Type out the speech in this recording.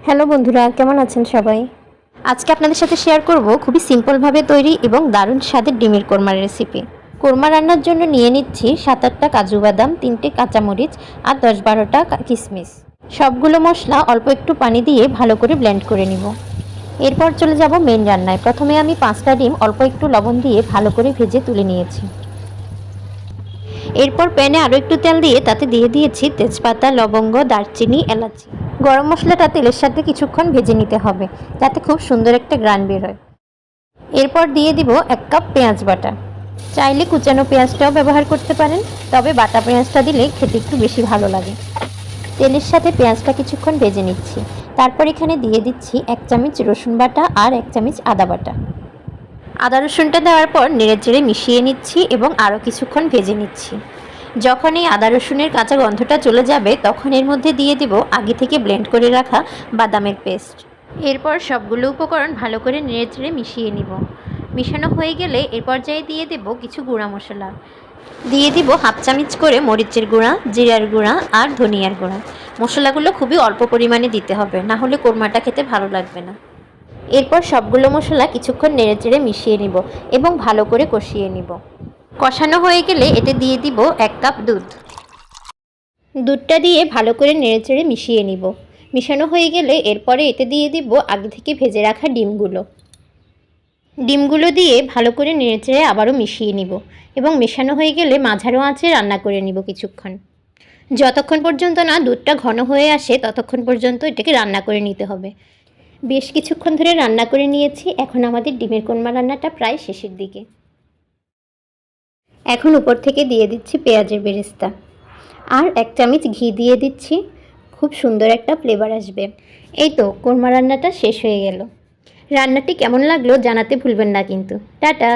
Hello বন্ধুরা, কেমন আছেন সবাই? আজকে আপনাদের সাথে শেয়ার করব খুবই সিম্পলভাবে তৈরি এবং দারুণ স্বাদের ডিমের কোরমার রেসিপি। কোরমা রান্নার জন্য নিয়ে নিচ্ছি 7-8টা কাজু বাদাম, 3টে কাঁচামরিচ আর 10-12টা কিশমিশ। সবগুলো মশলা অল্প একটু পানি দিয়ে ভালো করে ব্লেন্ড করে নিব। এরপর চলে যাব মেন রান্নায়। প্রথমে আমি 5টা ডিম অল্প একটু লবণ দিয়ে ভালো করে ভেজে তুলে নিয়েছি। এরপর প্যানে আরও একটু তেল দিয়ে তাতে দিয়ে দিয়েছি তেজপাতা, লবঙ্গ, দারচিনি, এলাচি। গরম মশলাটা তেলের সাথে কিছুক্ষণ ভেজে নিতে হবে যাতে খুব সুন্দর একটা ঘ্রাণ বের হয়। এরপর দিয়ে দিব 1 কাপ পেঁয়াজ বাটা। চাইলে কুচানো পেঁয়াজটাও ব্যবহার করতে পারেন, তবে বাটা পেঁয়াজটা দিলে খেতে একটু বেশি ভালো লাগে। তেলের সাথে পেঁয়াজটা কিছুক্ষণ ভেজে নিচ্ছি। তারপর এখানে দিয়ে দিচ্ছি 1 চামচ রসুন বাটা আর 1 চামচ আদা বাটা। আদা রসুনটা দেওয়ার পর নেড়েচেড়ে মিশিয়ে নিচ্ছি এবং আরও কিছুক্ষণ ভেজে নিচ্ছি। যখন এই আদা রসুনের কাঁচা গন্ধটা চলে যাবে তখন এর মধ্যে দিয়ে দেব আগে থেকে ব্লেন্ড করে রাখা বাদামের পেস্ট। এরপর সবগুলো উপকরণ ভালো করে নেড়েচেড়ে মিশিয়ে নিব। মিশানো হয়ে গেলে এর পর্যায়ে দিয়ে দেব কিছু গুঁড়া মশলা। দিয়ে দিব 1/2 চামচ করে মরিচের গুঁড়া, জিরার গুঁড়া আর ধনিয়ার গুঁড়া। মশলাগুলো খুবই অল্প পরিমাণে দিতে হবে, না হলে কোরমাটা খেতে ভালো লাগবে না। এরপর সবগুলো মশলা কিছুক্ষণ নেড়েচেড়ে মিশিয়ে নিব এবং ভালো করে কষিয়ে নিব। কষানো হয়ে গেলে এতে দিয়ে দিব 1 কাপ দুধ। দুধটা দিয়ে ভালো করে নেড়েচেড়ে মিশিয়ে নিব। মিশানো হয়ে গেলে এরপরে এতে দিয়ে দিব আগে থেকে ভেজে রাখা ডিমগুলো দিয়ে ভালো করে নেড়েচেড়ে আবারও মিশিয়ে নিব এবং মেশানো হয়ে গেলে মাঝারো আঁচে রান্না করে নিব কিছুক্ষণ। যতক্ষণ পর্যন্ত না দুধটা ঘন হয়ে আসে ততক্ষণ পর্যন্ত এটাকে রান্না করে নিতে হবে। বেশ কিছুক্ষণ ধরে রান্না করে নিয়েছি। এখন আমাদের ডিমের কোরমা রান্নাটা প্রায় শেষের দিকে। এখন উপর থেকে দিয়ে দিচ্ছি পেঁয়াজের বেরেস্তা আর 1 চামচ ঘি দিয়ে দিচ্ছি। খুব সুন্দর একটা ফ্লেভার আসবে। এই তো কোরমা রান্নাটা শেষ হয়ে গেল। রান্নাটি কেমন লাগলো জানাতে ভুলবেন না কিন্তু। টাটা।